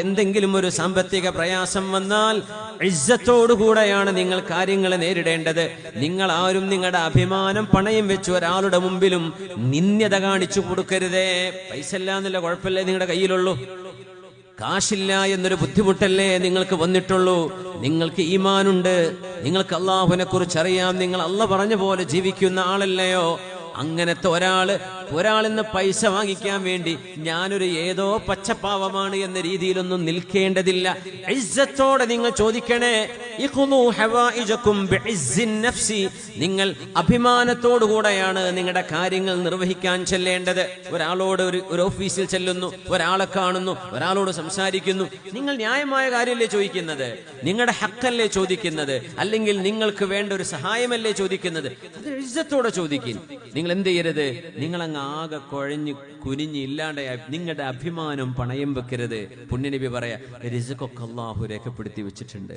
എന്തെങ്കിലും ഒരു സാമ്പത്തിക പ്രയാസം വന്നാൽ ഇസ്സത്തോടുകൂടെയാണ് നിങ്ങൾ കാര്യങ്ങളെ നേരിടേണ്ടത്. നിങ്ങൾ ആരും നിങ്ങളുടെ അഭിമാനം പണയം വെച്ച് ഒരാളുടെ മുമ്പിലും നിന്ദ്യത കാണിച്ചു കൊടുക്കരുതേ. പൈസ ഇല്ല എന്നുള്ള കുഴപ്പമില്ലേ നിങ്ങളുടെ കയ്യിലുള്ളൂ, കാശില്ല എന്നൊരു ബുദ്ധിമുട്ടല്ലേ നിങ്ങൾക്ക് വന്നിട്ടുള്ളൂ. നിങ്ങൾക്ക് ഈമാനുണ്ട്, നിങ്ങൾക്ക് അള്ളാഹുവിനെ കുറിച്ച് അറിയാം, നിങ്ങൾ അള്ളാഹ് പറഞ്ഞ പോലെ ജീവിക്കുന്ന ആളല്ലയോ. അങ്ങനത്തെ ഒരാളിന്ന് പൈസ വാങ്ങിക്കാൻ വേണ്ടി ഞാനൊരു ഏതോ പച്ചപ്പാവമാണ് എന്ന രീതിയിലൊന്നും നിൽക്കേണ്ടതില്ല. ഇസ്സത്തോടെ നിങ്ങൾ ചോദിക്കണേ. നിങ്ങൾ അഭിമാനത്തോടുകൂടെയാണ് നിങ്ങളുടെ കാര്യങ്ങൾ നിർവഹിക്കാൻ ചെല്ലേണ്ടത്. ഒരാളോട് ഒരു ഓഫീസിൽ ചെല്ലുന്നു, ഒരാളെ കാണുന്നു, ഒരാളോട് സംസാരിക്കുന്നു, നിങ്ങൾ ന്യായമായ കാര്യമല്ലേ ചോദിക്കുന്നത്, നിങ്ങളുടെ ഹക്കല്ലേ ചോദിക്കുന്നത്, അല്ലെങ്കിൽ നിങ്ങൾക്ക് വേണ്ട ഒരു സഹായമല്ലേ ചോദിക്കുന്നത്. അത് ഇസ്സത്തോടെ ചോദിക്കും. നിങ്ങൾ എന്ത് ചെയ്യരുത്, നിങ്ങളങ്ങ് ആകെ കുഴഞ്ഞ് കുനിഞ്ഞ് ഇല്ലാണ്ടായി നിങ്ങളുടെ അഭിമാനം പണയം വെക്കരുത്. പുണ്യനബി പറയാ, റിസ്ഖൊക്കെ അല്ലാഹു രേഖപ്പെടുത്തി വെച്ചിട്ടുണ്ട്.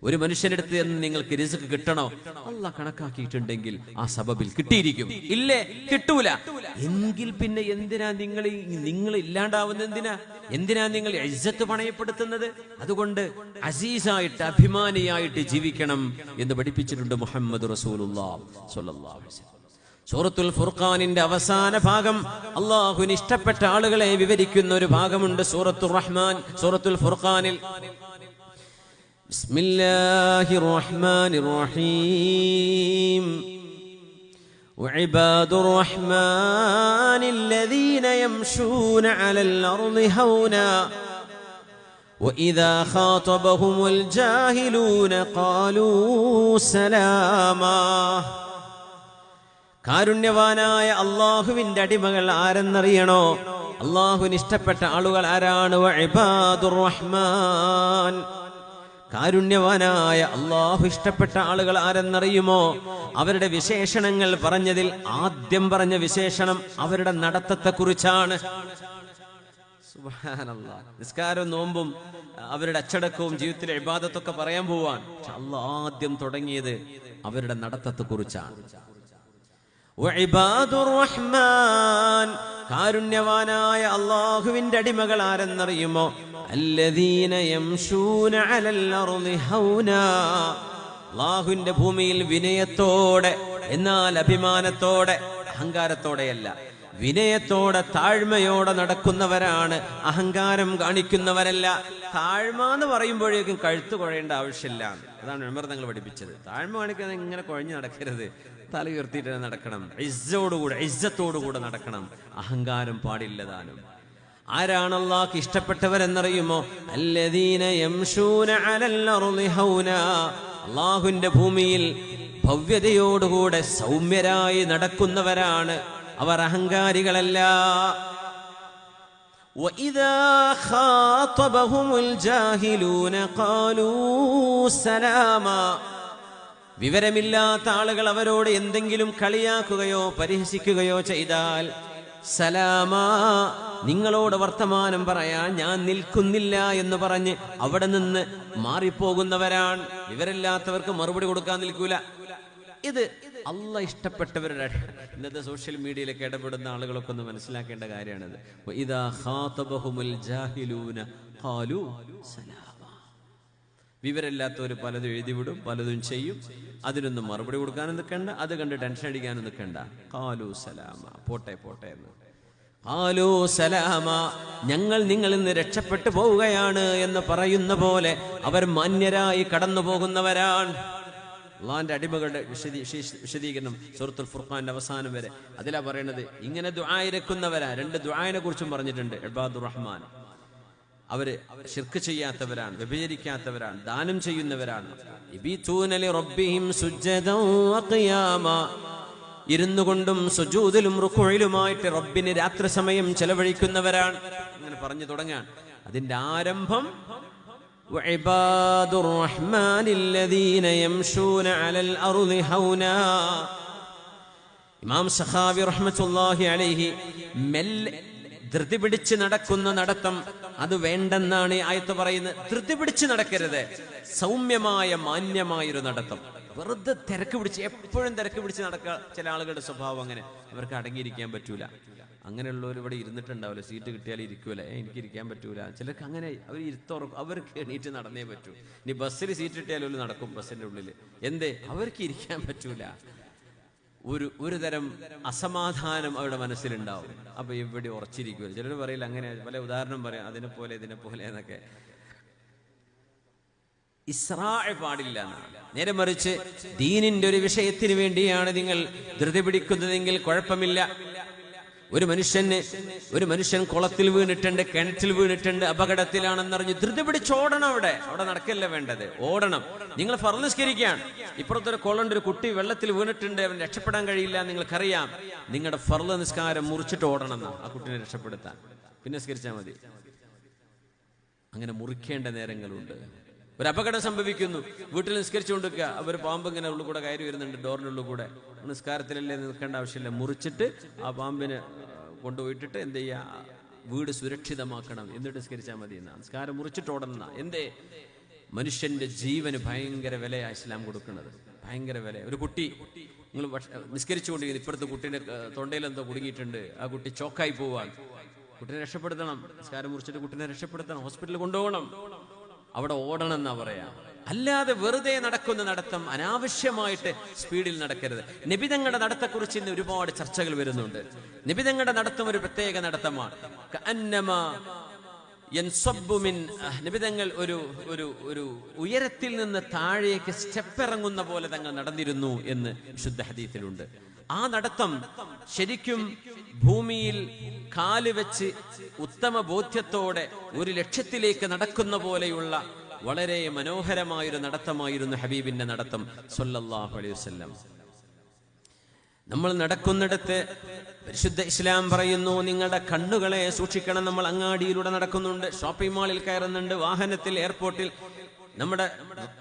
ഒരു മനുഷ്യനടുത്ത് നിന്ന് നിങ്ങൾക്ക് റിസ്ക് കിട്ടണോ, അല്ലാഹ് കണക്കാക്കിയിട്ടുണ്ടെങ്കിൽ ആ സബബിൽ കിട്ടിയിരിക്കും. ഇല്ലേ, കിട്ടൂല എങ്കിൽ പിന്നെ എന്തിനാ നിങ്ങൾ ഇല്ലാണ്ടാവുന്ന, എന്തിനാ നിങ്ങൾ ഇസ്സത്ത് പണയപ്പെടുത്തുന്നത്? അതുകൊണ്ട് അസീസായിട്ട് അഭിമാനിയായിട്ട് ജീവിക്കണം എന്ന് പഠിപ്പിച്ചിട്ടുണ്ട് മുഹമ്മദ് റസൂലുള്ളാഹി സ്വല്ലല്ലാഹു അലൈഹി വസല്ലം. സൂറത്തുൽ ഫുർഖാനിന്റെ അവസാന ഭാഗം അല്ലാഹുവിന് ഇഷ്ടപ്പെട്ട ആളുകളെ വിവരിക്കുന്ന ഒരു ഭാഗമുണ്ട് സൂറത്തുർ റഹ്മാൻ, സൂറത്തുൽ ഫുർഖാനിൽ. ബിസ്മില്ലാഹിർ റഹ്മാനിർ റഹീം. വഇബാദുർ റഹ്മാനില്ലദീന യംശൂന അലൽ അർളി ഹൗനാ വഇദാ ഖാതബഹുമുൽ ജാഹിലൂന ഖാലൂ സലാമാ. കാരുണ്യവാനായ അള്ളാഹുവിന്റെ അടിമകൾ ആരെന്നറിയണോ? അള്ളാഹുവിന് ഇഷ്ടപ്പെട്ട ആളുകൾ ആരാണ്? വഇബാദുർ റഹ്മാൻ. കാരുണ്യവാനായ അള്ളാഹു ഇഷ്ടപ്പെട്ട ആളുകൾ ആരെന്നറിയുമോ? അവരുടെ വിശേഷണങ്ങൾ പറഞ്ഞതിൽ ആദ്യം പറഞ്ഞ വിശേഷണം അവരുടെ നടത്തത്തെ കുറിച്ചാണ്. സുബ്ഹാനല്ലാഹ്. നിസ്കാരവും നോമ്പും അവരുടെ അച്ചടക്കവും ജീവിതത്തിലെ ഇബാദത്തൊക്കെ പറയാൻ പോവാൻ, അള്ളാഹ് ആദ്യം തുടങ്ങിയത് അവരുടെ നടത്തത്തെ കുറിച്ചാണ്. വഇബാദുർ റഹ്മാൻ, കാരുണ്യവാനായ അല്ലാഹുവിന്റെ അടിമകൾ ആരെന്നറിയുമോ? അല്ലദീന യംശൂന അലൽ അർളി ഹൗനാ. അല്ലാഹുവിന്റെ ഭൂമിയിൽ വിനയത്തോടെ, എന്നാൽ അഭിമാനത്തോടെ, അഹങ്കാരത്തോടെയല്ല, വിനയത്തോടെ താഴ്മയോടെ നടക്കുന്നവരാണ്. അഹങ്കാരം കാണിക്കുന്നവരല്ല. താഴ്മ എന്ന് പറയുമ്പോഴേക്കും കഴുത്ത് കുഴയേണ്ട ആവശ്യമില്ല. അതാണ് ഉമർ തങ്ങൾ പഠിപ്പിച്ചത്. താഴ്മ കാണിക്കുന്നത് ഇങ്ങനെ കുഴഞ്ഞു നടക്കരുത്, തല ഉയർത്തിയിട്ട് നടക്കണം, ഇസ്സത്തോടുകൂടെ നടക്കണം. അഹങ്കാരം പാടില്ലതാനും. ആരാണ് അല്ലാഹുക്ക് ഇഷ്ടപ്പെട്ടവരെന്നറിയുമോ? അല്ലദീന യംശൂന അലൽ അർളി ഹൗനാ. അല്ലാഹുവിന്റെ ഭൂമിയിൽ ഭവ്യതയോടുകൂടെ സൗമ്യരായി നടക്കുന്നവരാണ് അവർ, അഹങ്കാരികളല്ല. വഇദാ ഖാതബഹുമുൽ ജാഹിലൂന ഖാലൂ സലാമാ. വിവരമില്ലാത്ത ആളുകൾ അവരോട് എന്തെങ്കിലും കളിയാക്കുകയോ പരിഹസിക്കുകയോ ചെയ്താൽ, സലാമാ, നിങ്ങളോട് വർത്തമാനം പറയാൻ ഞാൻ നിൽക്കുന്നില്ല എന്ന് പറഞ്ഞ് അവിടെ നിന്ന് മാറിപ്പോകുന്നവരാണ്. വിവരമില്ലാത്തവർക്ക് മറുപടി കൊടുക്കാൻ നിൽക്കൂല. ഇത് അള്ളാഹ് ഇഷ്ടപ്പെട്ടവരുടെ. ഇന്നത്തെ സോഷ്യൽ മീഡിയയിലൊക്കെ ഇടപെടുന്ന ആളുകളൊക്കെ ഒന്ന് മനസ്സിലാക്കേണ്ട കാര്യമാണിത്. വഇദാ ഖാതബഹുമുൽ ജാഹിലൂന ഖാലൂ സലാമാ. വിവരമില്ലാത്തവർ പലതും എഴുതിവിടും, പലതും ചെയ്യും. അതിനൊന്നും മറുപടി കൊടുക്കാനും നിൽക്കണ്ട, അത് കണ്ട് ടെൻഷൻ അടിക്കാനും നിൽക്കണ്ട. ഖാലൂ സലാമാ, പോട്ടെ പോട്ടെ എന്ന്. ഖാലൂ സലാമാ, ഞങ്ങൾ നിങ്ങളിൽ നിന്ന് രക്ഷപ്പെട്ടു പോവുകയാണ് എന്ന് പറയുന്ന പോലെ അവർ മാന്യരായി കടന്നു പോകുന്നവരാണ്. അള്ളാഹിന്റെ അടിമകളുടെ വിശദീകരണം സൂറത്തുൽ ഫുർഖാന്റെ അവസാനം വരെ അതിലാ പറയുന്നത്. ഇങ്ങനെ ദുആ ഇരക്കുന്നവരാ. രണ്ട് ദുആനെ കുറിച്ചും പറഞ്ഞിട്ടുണ്ട്. ഇബാദുർ റഹ്മാൻ, അവര് ശിർക്ക് ചെയ്യാത്തവരാണ്, വ്യഭിചരിക്കാത്തവരാണ്, ദാനം ചെയ്യുന്നവരാണ്. യബീതൂന ലിറബ്ബിഹിം സുജ്ജദൻ വഖിയാമാ. ഇരുന്നു കൊണ്ടും സുജൂദിലും റുക്ഉയിലുമായിട്ട് റബ്ബിന് രാത്രി സമയം ചെലവഴിക്കുന്നവരാണ്. അങ്ങനെ പറഞ്ഞു തുടങ്ങാൻ. അതിന്റെ ആരംഭം വഇബാദുർ റഹ്മാനില്ലദീന യംശൂന അലൽ അർളി ഹൗനാ. ഇമാം സഖാവി റഹ്മത്തുള്ളാഹി അലൈഹി മെല്ലെ ധൃതി പിടിച്ച് നടക്കുന്ന നടത്തം അത് വേണ്ടെന്നാണ് ഈ ആയത്ത് പറയുന്നത്. ധൃതി പിടിച്ച് നടക്കരുത്, സൗമ്യമായ മാന്യമായൊരു നടത്തം. വെറുതെ തിരക്ക് പിടിച്ച് എപ്പോഴും തിരക്ക് പിടിച്ച് നടക്കുക ചില ആളുകളുടെ സ്വഭാവം അങ്ങനെ. അവർക്ക് അടങ്ങിയിരിക്കാൻ പറ്റൂല. അങ്ങനെയുള്ളവർ ഇവിടെ ഇരുന്നിട്ടുണ്ടാവില്ല, സീറ്റ് കിട്ടിയാൽ ഇരിക്കൂല, എനിക്ക് ഇരിക്കാൻ പറ്റൂല. ചിലർക്ക് അങ്ങനെ അവർ ഇരുത്തുറക്കും, അവർക്ക് എണീറ്റ് നടന്നേ പറ്റൂ. ഇനി ബസ്സിൽ സീറ്റ് കിട്ടിയാലും നടക്കും ബസ്സിൻ്റെ ഉള്ളിൽ. എന്തേ? അവർക്ക് ഇരിക്കാൻ പറ്റൂല. ഒരു തരം അസമാധാനം അവരുടെ മനസ്സിലുണ്ടാവും. അപ്പൊ എവിടെ ഉറച്ചിരിക്കുമല്ലോ. ചിലർ പറയില്ല, അങ്ങനെ പല ഉദാഹരണം പറയാം, അതിനെ പോലെ ഇതിനെ പോലെ എന്നൊക്കെ. ഇസ്രാ പാടില്ല എന്നാണ്. നേരെ മറിച്ച് ദീനിന്റെ ഒരു വിഷയത്തിന് വേണ്ടിയാണ് നിങ്ങൾ ധൃതി പിടിക്കുന്നതെങ്കിൽ കുഴപ്പമില്ല. ഒരു മനുഷ്യൻ കുളത്തിൽ വീണിട്ടുണ്ട്, കിണറ്റിൽ വീണിട്ടുണ്ട്, അപകടത്തിലാണെന്നറിഞ്ഞ് ധൃതി പിടിച്ചോടണം. അവിടെ നടക്കല്ല വേണ്ടത്, ഓടണം. നിങ്ങൾ ഫർള് നിസ്കരിക്കുകയാണ്, ഇപ്പുറത്തൊരു കുളമുണ്ട്, ഒരു കുട്ടി വെള്ളത്തിൽ വീണിട്ടുണ്ട്, അവൻ രക്ഷപ്പെടാൻ കഴിയില്ല, നിങ്ങൾക്കറിയാം. നിങ്ങളുടെ ഫർള് നിസ്കാരം മുറിച്ചിട്ട് ഓടണം എന്നാ ആ കുട്ടിനെ രക്ഷപ്പെടുത്താൻ. പിന്നെ നിസ്കരിച്ചാൽ മതി. അങ്ങനെ മുറിക്കേണ്ട നേരങ്ങളുണ്ട്. ഒരു അപകടം സംഭവിക്കുന്നു, വീട്ടിൽ നിസ്കരിച്ചുകൊണ്ടിരിക്കുക, അവർ പാമ്പ് ഇങ്ങനെ ഉള്ളിൽ കൂടെ കയറി വരുന്നുണ്ട്, ഡോറിനുള്ളിൽ കൂടെ. നിസ്കാരത്തിലല്ലേ നിൽക്കേണ്ട ആവശ്യമില്ല, മുറിച്ചിട്ട് ആ പാമ്പിനെ കൊണ്ടുപോയിട്ടിട്ട് എന്ത് ചെയ്യുക, വീട് സുരക്ഷിതമാക്കണം, എന്നിട്ട് നിസ്കരിച്ചാൽ മതി എന്നാ. നിസ്കാരം മുറിച്ചിട്ട് ഓടണം. എന്തേ? മനുഷ്യന്റെ ജീവന് ഭയങ്കര വിലയാണ് ഇസ്ലാം കൊടുക്കുന്നത്, ഭയങ്കര വില. ഒരു കുട്ടി നിങ്ങൾ നിസ്കരിച്ചുകൊണ്ടിരിക്കുന്നു, ഇപ്പുറത്ത് കുട്ടീൻ്റെ തൊണ്ടയിലെന്തോ കുടുങ്ങിയിട്ടുണ്ട്, ആ കുട്ടി ചോക്കായി പോവാൻ, കുട്ടീനെ രക്ഷപ്പെടുത്തണം. നിസ്കാരം മുറിച്ചിട്ട് കുട്ടീനെ രക്ഷപ്പെടുത്തണം, ഹോസ്പിറ്റലിൽ കൊണ്ടുപോകണം. അവിടെ ഓടണം എന്നാ പറയാ. അല്ലാതെ വെറുതെ നടക്കുന്ന നടത്തം, അനാവശ്യമായിട്ട് സ്പീഡിൽ നടക്കരുത്. നബിതങ്ങളുടെ നടത്തെക്കുറിച്ച് ഇന്ന് ഒരുപാട് ചർച്ചകൾ വരുന്നുണ്ട്. നബിതങ്ങളുടെ നടത്തം ഒരു പ്രത്യേക നടത്തമാണ്. നബിതങ്ങൾ ഒരു ഉയരത്തിൽ നിന്ന് താഴേക്ക് സ്റ്റെപ്പ് ഇറങ്ങുന്ന പോലെ തങ്ങൾ നടന്നിരുന്നു എന്ന് വിശുദ്ധ ഹദീസിലുണ്ട്. ആ നടത്തം ശരിക്കും ഭൂമിയിൽ കാല് വെച്ച് ഉത്തമ ബോധ്യത്തോടെ ഒരു ലക്ഷ്യത്തിലേക്ക് നടക്കുന്ന പോലെയുള്ള വളരെ മനോഹരമായൊരു നടത്തമായിരുന്നു ഹബീബിന്റെ നടത്തം സ്വല്ലല്ലാഹു അലൈഹി വസല്ലം. നമ്മൾ നടക്കുന്നിടത്ത് പരിശുദ്ധ ഇസ്ലാം പറയുന്നു, നിങ്ങളുടെ കണ്ണുകളെ സൂക്ഷിക്കണം. നമ്മൾ അങ്ങാടിയിലൂടെ നടക്കുന്നുണ്ട്, ഷോപ്പിംഗ് മാളിൽ കയറുന്നുണ്ട്, വാഹനത്തിൽ, എയർപോർട്ടിൽ, നമ്മുടെ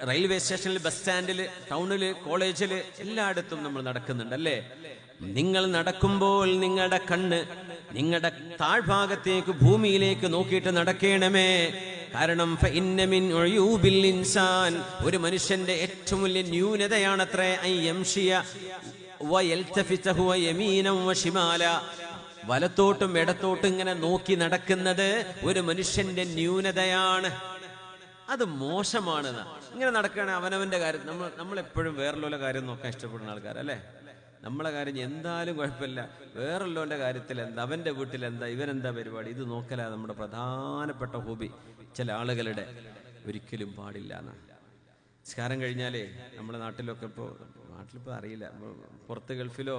റെയിൽവേ സ്റ്റേഷനിൽ, ബസ് സ്റ്റാൻഡിൽ, ടൗണില്, കോളേജില്, എല്ലായിടത്തും നമ്മൾ നടക്കുന്നുണ്ട് അല്ലേ? നിങ്ങൾ നടക്കുമ്പോൾ നിങ്ങളുടെ കണ്ണ് നിങ്ങളുടെ താഴ്ഭാഗത്തേക്ക്, ഭൂമിയിലേക്ക് നോക്കിയിട്ട് നടക്കണമേ. കാരണം ഒരു മനുഷ്യന്റെ ഏറ്റവും വലിയ ന്യൂനതയാണത്രേ വലത്തോട്ടും ഇടത്തോട്ടും ഇങ്ങനെ നോക്കി നടക്കുന്നത് ഒരു മനുഷ്യന്റെ ന്യൂനതയാണ്. അത് മോശമാണ്. ഇങ്ങനെ നടക്കുകയാണ് അവനവന്റെ കാര്യം. നമ്മളെപ്പോഴും വേറെല്ലോലെ കാര്യം നോക്കാൻ ഇഷ്ടപ്പെടുന്ന ആൾക്കാരല്ലേ? നമ്മളെ കാര്യം എന്തായാലും കുഴപ്പമില്ല, വേറെല്ലോന്റെ കാര്യത്തിൽ എന്താ, അവന്റെ വീട്ടിൽ എന്താ, ഇവനെന്താ പരിപാടി, ഇത് നോക്കലാ നമ്മുടെ പ്രധാനപ്പെട്ട ഹോബി. ചില ആളുകളുടെ ഒരിക്കലും പാടില്ല എന്നാണ്. നിസ്കാരം കഴിഞ്ഞാലേ നമ്മുടെ നാട്ടിലിപ്പോൾ അറിയില്ല, പുറത്ത് ഗൾഫിലോ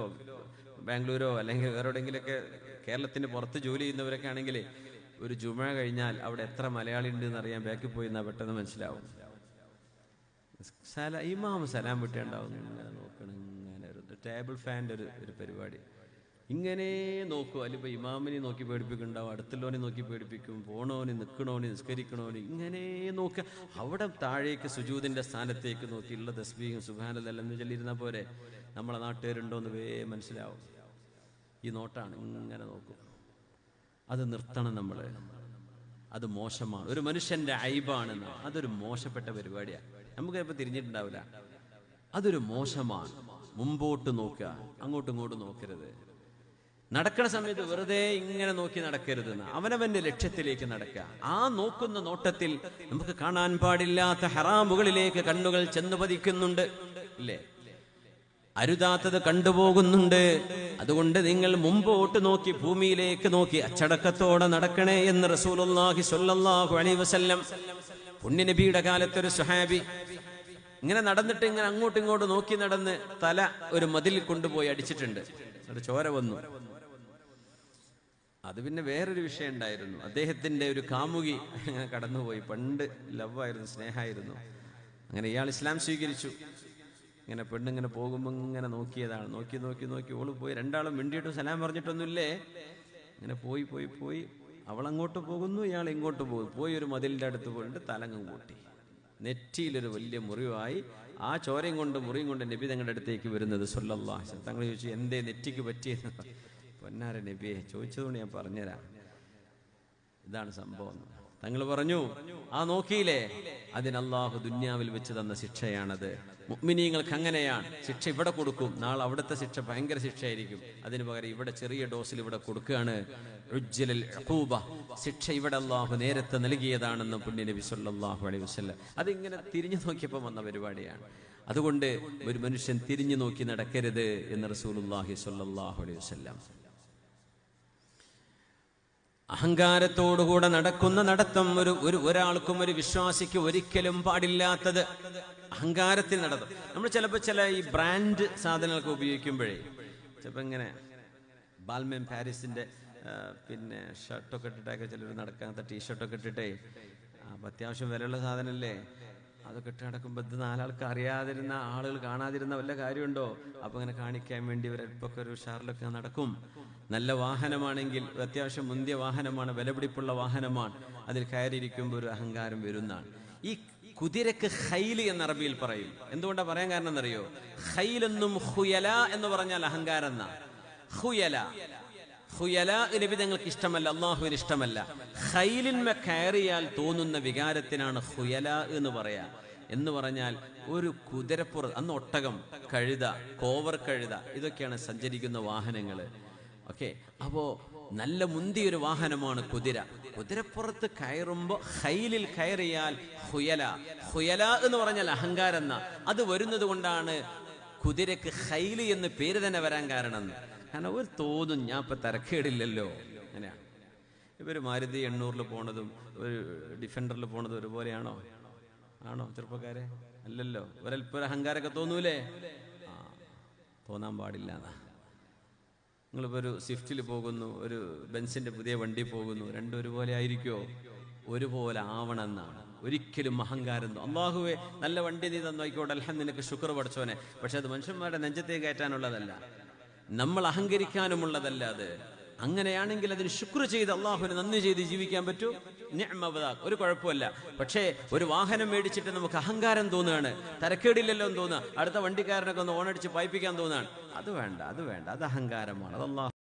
ബാംഗ്ലൂരോ അല്ലെങ്കിൽ വേറെ എവിടെയെങ്കിലൊക്കെ കേരളത്തിന് പുറത്ത് ജോലി ചെയ്യുന്നവരൊക്കെ ആണെങ്കിൽ ഒരു ജുമ കഴിഞ്ഞാൽ അവിടെ എത്ര മലയാളി ഉണ്ട് എന്നറിയാൻ ബാക്കിൽ പോയി എന്നാൽ പെട്ടെന്ന് മനസ്സിലാവും. ഇമാം സലാം വിട്ടുണ്ടാവും, ഇങ്ങനെ നോക്കണം, ഇങ്ങനെ ഒരു ടേബിൾ ഫാൻ്റെ ഒരു പരിപാടി ഇങ്ങനെ നോക്കും. അതിലിപ്പോൾ ഇമാമിനെ നോക്കി പേടിപ്പിക്കുന്നുണ്ടാവും, അടുത്തുള്ളവനെ നോക്കി പേടിപ്പിക്കും, പോണോന്, നിൽക്കണോന്, നിസ്കരിക്കണോന്, ഇങ്ങനെ നോക്കുക. അവിടെ താഴേക്ക് സുജൂദിന്റെ സ്ഥാനത്തേക്ക് നോക്കിയുള്ള തസ്ബീഹും സുബ്ഹാനല്ലാഹ് എന്ന് ചൊല്ലിയിരുന്ന പോരെ നമ്മളെ നാട്ടുകാരുണ്ടോന്ന് മനസ്സിലാവും. ഈ നോട്ടാണ്, ഇങ്ങനെ നോക്കും. അത് നിർത്തണം നമ്മൾ. അത് മോശമാണ്, ഒരു മനുഷ്യന്റെ ഐബാണെന്ന്. അതൊരു മോശപ്പെട്ട പരിപാടിയാണ്. നമുക്ക് ചിലപ്പോൾ തിരിഞ്ഞിട്ടുണ്ടാവില്ല. അതൊരു മോശമാണ്. മുമ്പോട്ട് നോക്കുക, അങ്ങോട്ടും ഇങ്ങോട്ടും നോക്കരുത്. നടക്കുന്ന സമയത്ത് വെറുതെ ഇങ്ങനെ നോക്കി നടക്കരുതെന്ന്. അവനവന്റെ ലക്ഷ്യത്തിലേക്ക് നടക്കുക. ആ നോക്കുന്ന നോട്ടത്തിൽ നമുക്ക് കാണാൻ പാടില്ലാത്ത ഹറാമുകളിലേക്ക് കണ്ണുകൾ ചെന്നു പതിക്കുന്നുണ്ട്, ഇല്ലേ? അരുതാത്തത് കണ്ടുപോകുന്നുണ്ട്. അതുകൊണ്ട് നിങ്ങൾ മുമ്പോട്ട് നോക്കി, ഭൂമിയിലേക്ക് നോക്കി അച്ചടക്കത്തോടെ നടക്കണേ എന്ന് റസൂലുള്ളാഹി സ്വല്ലല്ലാഹു അലൈഹി വസല്ലം. പുണ്യനബിയുടെ കാലത്തൊരു സ്വഹാബി ഇങ്ങനെ നടന്നിട്ട് ഇങ്ങനെ അങ്ങോട്ടും ഇങ്ങോട്ടും നോക്കി നടന്ന് തല ഒരു മതിൽ കൊണ്ടുപോയി അടിച്ചിട്ടുണ്ട്. അത് ചോര വന്നു. അത് പിന്നെ വേറൊരു വിഷയം ഉണ്ടായിരുന്നു. അദ്ദേഹത്തിന്റെ ഒരു കാമുകി അങ്ങനെ കടന്നുപോയി. പണ്ട് ലവായിരുന്നു, സ്നേഹമായിരുന്നു. അങ്ങനെ ഇയാൾ ഇസ്ലാം സ്വീകരിച്ചു. ഇങ്ങനെ പെണ്ണിങ്ങനെ പോകുമ്പോൾ ഇങ്ങനെ നോക്കിയതാണ്. നോക്കി നോക്കി നോക്കി ഓള് പോയി. രണ്ടാളും മിണ്ടിയിട്ടും സലാം പറഞ്ഞിട്ടൊന്നുമില്ലേ. ഇങ്ങനെ പോയി അവളങ്ങോട്ട് പോകുന്നു, ഇയാൾ ഇങ്ങോട്ട് പോകും. പോയി ഒരു മതിലിൻ്റെ അടുത്ത് പോയിട്ട് തലങ്ങും കൂട്ടി. നെറ്റിയിലൊരു വലിയ മുറിവായി. ആ ചോരയും കൊണ്ട് മുറിയും കൊണ്ട് നബി തങ്ങളുടെ അടുത്തേക്ക് വരുന്നത് സ്വല്ലല്ലാഹു അലൈഹി വസല്ലം. തങ്ങൾ ചോദിച്ചു, എന്തേ നെറ്റിക്ക് പറ്റിയത്? പൊന്നാര നബിയെ, ചോദിച്ചതുകൊണ്ട് ഞാൻ പറഞ്ഞുതരാം, ഇതാണ് സംഭവം. തങ്ങൾ പറഞ്ഞു, ആ നോക്കിയില്ലേ, അതിന് അല്ലാഹു ദുന്യാവിൽ വെച്ച് തന്ന ശിക്ഷയാണത്. മുഅ്മിനീങ്ങൾക്ക് അങ്ങനെയാണ്. ശിക്ഷ ഇവിടെ കൊടുക്കും, നാളെ അവിടുത്തെ ശിക്ഷ ഭയങ്കര ശിക്ഷയായിരിക്കും. അതിന് പകരം ഇവിടെ ചെറിയ ഡോസിൽ ഇവിടെ കൊടുക്കുകയാണ്. ഉജ്ജലൽ ഉഖൂബ, ശിക്ഷ ഇവിടെ അല്ലാഹു നേരത്തെ നൽകിയതാണെന്ന് പുണ്യ നബി സല്ലല്ലാഹു അലൈഹി വസല്ലം. അതിങ്ങനെ തിരിഞ്ഞു നോക്കിയപ്പോൾ വന്ന പരിപാടിയാണ്. അതുകൊണ്ട് ഒരു മനുഷ്യൻ തിരിഞ്ഞു നോക്കി നടക്കരുത് എന്ന് റസൂലുള്ളാഹി സ്വല്ലല്ലാഹു അലൈഹി വസല്ലം. അഹങ്കാരത്തോടുകൂടെ നടക്കുന്ന നടത്തം ഒരാൾക്കും ഒരു വിശ്വാസിക്ക് ഒരിക്കലും പാടില്ലാത്തത്. അഹങ്കാരത്തിൽ നടത്തും. നമ്മൾ ചിലപ്പോൾ ചില ഈ ബ്രാൻഡ് സാധനങ്ങളൊക്കെ ഉപയോഗിക്കുമ്പോഴേ ചിലപ്പോൾ ഇങ്ങനെ ബാൽമേൻ പാരീസിന്റെ പിന്നെ ഷർട്ടൊക്കെ ഇട്ടിട്ടൊക്കെ ചിലർ നടക്കാത്ത ടീഷർട്ടൊക്കെ ഇട്ടിട്ടേ അത്യാവശ്യം വിലയുള്ള സാധനമല്ലേ, അതൊക്കെ ഇട്ട് നടക്കുമ്പോൾ ഇത് നാലാൾക്ക് അറിയാതിരുന്ന ആളുകൾ കാണാതിരുന്ന വല്ല കാര്യമുണ്ടോ? അപ്പൊ ഇങ്ങനെ കാണിക്കാൻ വേണ്ടി ഇവരൊക്കെ ഒരു ഷാറിലൊക്കെ നടക്കും. നല്ല വാഹനമാണെങ്കിൽ അത്യാവശ്യം മുന്തിയ വാഹനമാണ്, വിലപിടിപ്പുള്ള വാഹനമാണ്, അതിൽ കയറിയിരിക്കുമ്പോൾ ഒരു അഹങ്കാരം വരുന്നതാണ്. ഈ കുതിരക്ക് ഖൈൽ എന്ന് അറബിയിൽ പറയും. എന്തുകൊണ്ടാ പറയാൻ കാരണം എന്നറിയോ? ഖൈൽ എന്നും ഖുയല എന്ന് പറഞ്ഞാൽ അഹങ്കാരം എന്നാ. ഖുയല നബിതങ്ങൾക്ക് ഇഷ്ടമല്ല, അള്ളാഹുവിന് ഇഷ്ടമല്ല. ഖൈലിന്മേ കയറിയാൽ തോന്നുന്ന വികാരത്തിനാണ് ഖുയല എന്ന് പറയാ. എന്ന് പറഞ്ഞാൽ ഒരു കുതിരപ്പുറത്ത്, അന്ന് ഒട്ടകം, കഴുത, കോവർ കഴുത, ഇതൊക്കെയാണ് സഞ്ചരിക്കുന്ന വാഹനങ്ങള്. ഓക്കെ, അപ്പോ നല്ല മുന്തിയൊരു വാഹനമാണ് കുതിര. കുതിരപ്പുറത്ത് കയറുമ്പോ ഖൈലിൽ കയറിയാൽ ഖുയല എന്ന് പറഞ്ഞാൽ അഹങ്കാരം എന്നാ. അത് വരുന്നത് കൊണ്ടാണ് കുതിരക്ക് ഖൈൽ എന്ന് പേര് തന്നെ വരാൻ കാരണം. കാരണം ഒരു തോന്നും ഞാൻ ഇപ്പൊ തരക്കേടില്ലല്ലോ. അങ്ങനെയാണ്. ഇവര് മാരുതി 800 പോണതും ഒരു ഡിഫൻഡറിൽ പോണതും ഒരുപോലെയാണോ? ആണോ ചെറുപ്പക്കാരെ? അല്ലല്ലോ. ഒരൽപ്പം അഹങ്കാരമൊക്കെ തോന്നൂലേ? തോന്നാൻ പാടില്ല എന്നാ. നിങ്ങളിപ്പോ ഒരു സ്വിഫ്റ്റിൽ പോകുന്നു, ഒരു ബെൻസിന്റെ പുതിയ വണ്ടി പോകുന്നു, രണ്ടും ഒരുപോലെ ആയിരിക്കുമോ? ഒരുപോലെ ആവണമെന്നാണ്. ഒരിക്കലും അഹങ്കാരം. അല്ലാഹുവേ നല്ല വണ്ടി നീ തന്നോയിക്കോട്ടെ, അൽഹംദുലില്ലാഹ്, നിനക്ക് ശുക്ർ പഠിച്ചോനെ. പക്ഷെ അത് മനുഷ്യന്മാരുടെ നെഞ്ചത്തേക്ക് കയറ്റാനുള്ളതല്ല, നമ്മൾ അഹങ്കരിക്കാനുമുള്ളതല്ല അത്. അങ്ങനെയാണെങ്കിൽ അതിന് ശുക്ർ ചെയ്ത് അള്ളാഹുവിന് നന്ദി ചെയ്ത് ജീവിക്കാൻ പറ്റൂ. ഒരു കുഴപ്പമില്ല. പക്ഷേ ഒരു വാഹനം മേടിച്ചിട്ട് നമുക്ക് അഹങ്കാരം തോന്നുകയാണ്, തരക്കേടില്ലല്ലോ എന്ന് തോന്നുക, അടുത്ത വണ്ടിക്കാരനൊക്കെ ഒന്ന് ഓണടിച്ച് പായിപ്പിക്കാൻ തോന്നുകയാണ്, അത് വേണ്ട, അത് അഹങ്കാരമാണ്. അത് അല്ലാഹു